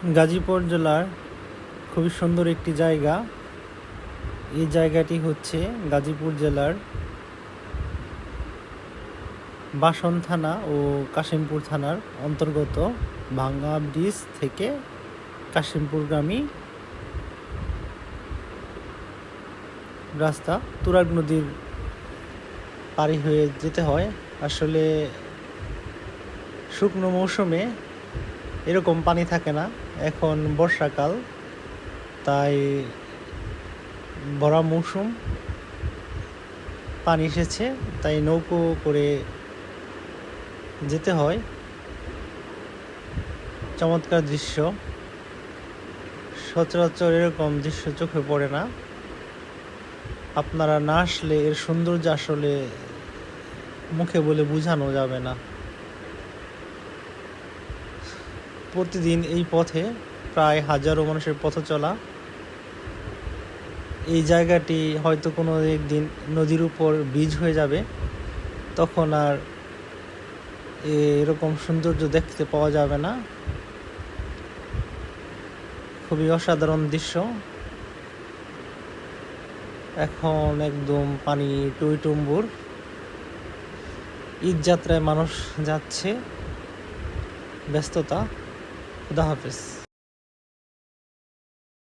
গাজীপুর জেলার খুবই সুন্দর একটি জায়গা। এই জায়গাটি হচ্ছে গাজীপুর জেলার বাসন থানা ও কাশিমপুর থানার অন্তর্গত ভাঙ্গা ব্রিজ থেকে কাশিমপুরগামী রাস্তা তুরাগ নদীর পাড়ি হয়ে যেতে হয়। আসলে শুকনো মৌসুমে এরকম পানি থাকে না, এখন বর্ষাকাল, তাই ভরা মৌসুম, পানি এসেছে, তাই নৌকো করে যেতে হয়। চমৎকার দৃশ্য, সচরাচর এরকম দৃশ্য চোখে পড়ে না। আপনারা না আসলে এর সৌন্দর্য আসলে মুখে বলে বোঝানো যাবে না। প্রতিদিন এই পথে প্রায় হাজারো মানুষের পথ চলা। এই জায়গাটি হয়তো কোনো একদিন নদীর উপর ব্রিজ হয়ে যাবে, তখন আর এরকম সৌন্দর্য দেখতে পাওয়া যাবে না। খুবই অসাধারণ দৃশ্য। এখন একদম পানি টইটুম্বুর। ঈদ যাত্রায় মানুষ যাচ্ছে, ব্যস্ততা। খুদা হাফেজ।